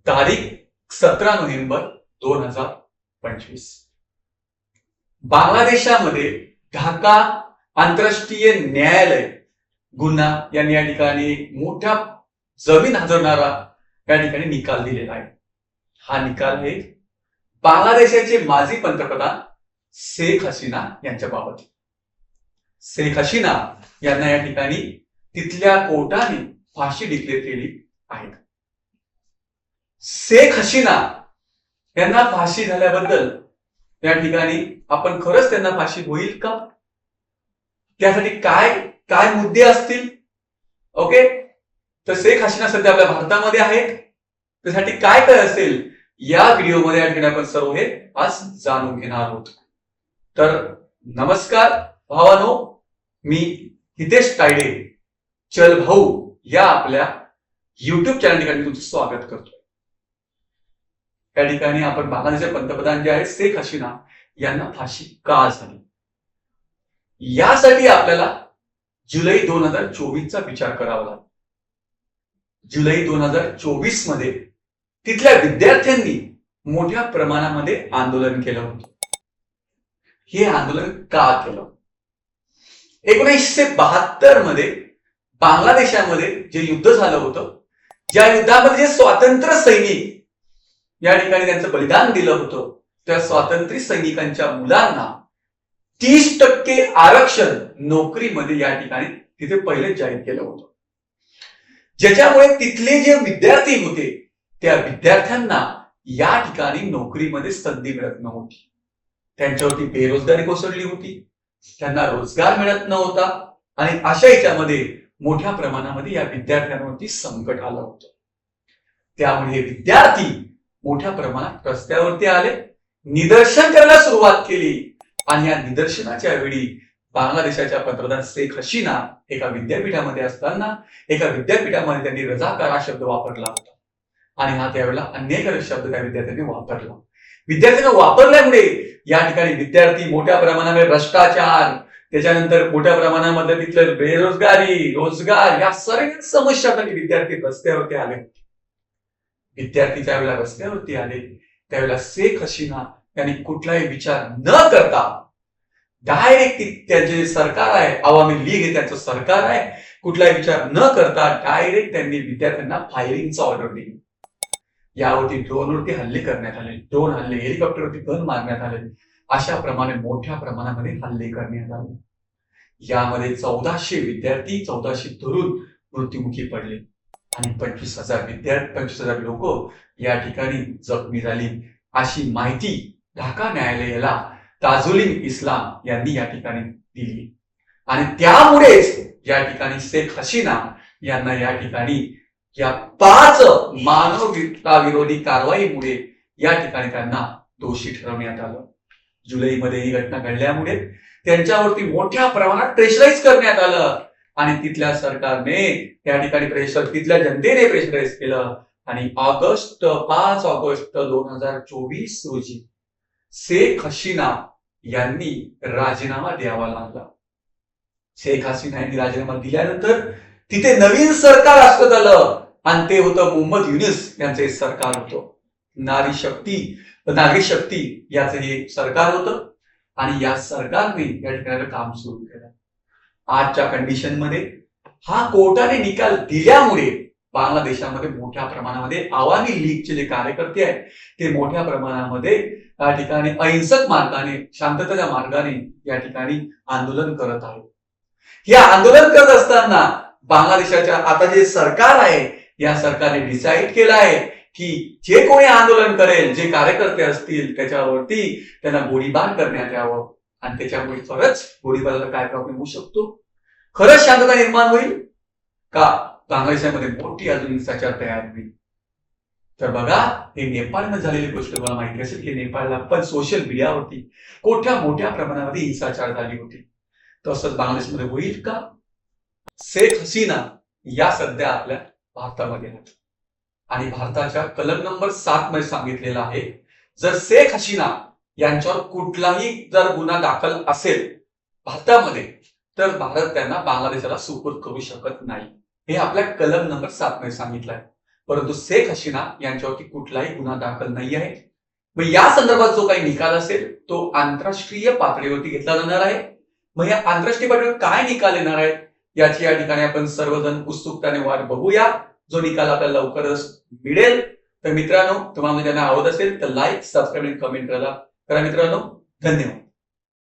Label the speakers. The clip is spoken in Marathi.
Speaker 1: तारीख 17 नोव्हेंबर 2025. बांगलादेशामध्ये ढाका आंतरराष्ट्रीय न्यायालय गुन्हा यांनी या ठिकाणी मोठ्या जमीन हजरणारा या ठिकाणी निकाल दिलेला आहे. हा निकाल आहे बांगलादेशाचे माजी पंतप्रधान शेख हसीना यांच्या बाबत. शेख हसीना यांना या ठिकाणी तिथल्या कोर्टाने फाशी डिक्लेअर केली आहे. शेख हसीना यांना फाशी झाल्याबद्दल या ठिकाणी आपण खरंच त्यांना फाशी होईल का, त्यासाठी काय काय मुद्दे असतील, ओके. तर शेख हसीना सध्या आपल्या भारतामध्ये आहेत, त्यासाठी काय काय असेल या व्हिडिओमध्ये या ठिकाणी आपण सर्व हे आज जाणून घेणार आहोत. तर नमस्कार भावानो, मी हितेश तायडे चल भाऊ या आपल्या युट्यूब चॅनल ठिकाणी तुमचं स्वागत करतो. या ठिकाणी आपण बांगलादेशचे पंतप्रधान जे आहेत शेख हसीना यांना फाशी का झाली यासाठी आपल्याला जुलै 2024चा विचार करावा लागतो. जुलै 2024 मध्ये तिथल्या विद्यार्थ्यांनी मोठ्या प्रमाणामध्ये आंदोलन केलं होतं. हे आंदोलन का केलं? 1972 मध्ये बांगलादेशामध्ये जे युद्ध झालं होतं, ज्या युद्धामध्ये जे स्वातंत्र्य सैनिक या ठिकाणी त्यांचं बलिदान दिलं होतं, त्या स्वातंत्र्य सैनिकांच्या मुलांना 30% आरक्षण नोकरीमध्ये या ठिकाणी तिथे पहिले जाहीर केलं होतं, ज्याच्यामुळे तिथले जे विद्यार्थी होते त्या विद्यार्थ्यांना या ठिकाणी नोकरीमध्ये संधी मिळत नव्हती. त्यांच्यावरती बेरोजगारी कोसळली होती, त्यांना रोजगार मिळत नव्हता आणि अशा याच्यामध्ये मोठ्या प्रमाणामध्ये या विद्यार्थ्यांवरती संकट आलं होतं. त्यामुळे विद्यार्थी मोठ्या प्रमाणात रस्त्यावरती आले, निदर्शन करायला सुरुवात केली आणि या निदर्शनाच्या वेळी बांगलादेशाच्या पंतप्रधान शेख हसीना एका विद्यापीठामध्ये असताना एका विद्यापीठामध्ये त्यांनी रजाकार हा शब्द वापरला होता आणि हा त्यावेळेला अन्यायकारक शब्द त्या विद्यार्थ्यांनी वापरला. विद्यार्थ्यांना वापरल्यामुळे या ठिकाणी विद्यार्थी मोठ्या प्रमाणामध्ये भ्रष्टाचार, त्याच्यानंतर मोठ्या प्रमाणामध्ये तिथलं बेरोजगारी, रोजगार या सर्व समस्यांसाठी विद्यार्थी रस्त्यावरती आले. विद्यार्थी ज्यावेळेला रस्त्यावरती आले त्यावेळेला शेख हसीना यांनी कुठलाही विचार न करता डायरेक्ट त्यांचे सरकार आहे, अवामी लीग हे त्यांचं सरकार आहे, कुठलाही विचार न करता डायरेक्ट त्यांनी विद्यार्थ्यांना फायरिंगचा ऑर्डर दिली. यावरती ड्रोनवरती हल्ले करण्यात आले, ड्रोन हल्ले, हेलिकॉप्टरवरती गन मारण्यात आले, अशा प्रमाणे मोठ्या प्रमाणामध्ये हल्ले करण्यात आले. यामध्ये 1400 विद्यार्थी, 1400 तरुण मृत्युमुखी पडले आणि 25,000 लोक या ठिकाणी जखमी झाली, अशी माहिती ढाका न्यायालयाला ताजुलिम इस्लाम यांनी या ठिकाणी दिली. आणि त्यामुळेच या ठिकाणी शेख हसीना यांना या ठिकाणी या 5 मानवता विरोधी कारवाईमुळे या ठिकाणी त्यांना दोषी ठरवण्यात आलं. जुलैमध्ये ही घटना घडल्यामुळे त्यांच्यावरती मोठ्या प्रमाणात प्रेशराईज करण्यात आलं आणि तिथल्या सरकारने या ठिकाणी तिथल्या जनतेने प्रेशराईज केलं आणि 5 ऑगस्ट 2024 रोजी शेख हसीना यांनी राजीनामा द्यावा लागला. शेख हसीना यांनी राजीनामा दिल्यानंतर तिथे नवीन सरकार अस्तित्वात आलं आणि ते होतं मोहम्मद युनूस यांचे सरकार होतं. नागरी शक्ती याचं हे सरकार होतं आणि या सरकारने या ठिकाणी काम सुरू केलं. आजच्या कंडिशन मध्ये हा कोर्टाने निकाल दिल्यामुळे बांगलादेशामध्ये मोठ्या प्रमाणामध्ये अवामी लीगचे जे कार्यकर्ते आहेत ते मोठ्या प्रमाणामध्ये या ठिकाणी अहिंसक मार्गाने, शांततेच्या मार्गाने या ठिकाणी आंदोलन करत आहेत. हे आंदोलन करत असताना बांगलादेशाच्या आता जे सरकार आहे या सरकारने डिसाईड केलं आहे की जे कोणी आंदोलन करेल, जे कार्यकर्ते असतील त्याच्यावरती त्यांना गोळीबार करण्यात यावं आणि त्याच्यामुळे खरंच गोळीबाराला काय प्रॉब्लेम होऊ शकतो, खरंच शांतता निर्माण होईल का बांगलादेशामध्ये मोठी अजून हिंसाचार तयार होईल. तर बघा, हे नेपाळमध्ये झालेली गोष्ट मला माहिती असेल की नेपाळला पण सोशल मीडियावरती मोठ्या प्रमाणामध्ये हिंसाचार झाली होती. तसंच बांगलादेशमध्ये होईल का? शेख हसीना या सध्या आपल्या भारतामध्ये आहेत आणि भारताच्या कलम नंबर 7 मध्ये सांगितलेलं आहे, जर शेख हसीना यांच्यावर कुठलाही जर गुन्हा दाखल असेल भारतामध्ये तर भारत त्यांना बांगलादेशाला सुपूर्द करू शकत नाही. हे आपल्या कलम नंबर 7 मध्ये सांगितलंय. परंतु शेख हसीना यांच्यावरती कुठलाही गुन्हा दाखल नाही आहे. मग या संदर्भात जो काही निकाल असेल तो आंतरराष्ट्रीय पातळीवरती घेतला जाणार आहे. मग या आंतरराष्ट्रीय पातळीवर काय निकाल येणार आहे याची या ठिकाणी आपण सर्वजण उत्सुकतेने वाट बघूया. जो निकाल आपल्याला लवकरच मिळेल. तर मित्रांनो, तुम्हाला ज्यांना आवडत असेल तर लाईक, सबस्क्राईब आणि कमेंट करा मित्रांनो. धन्यवाद.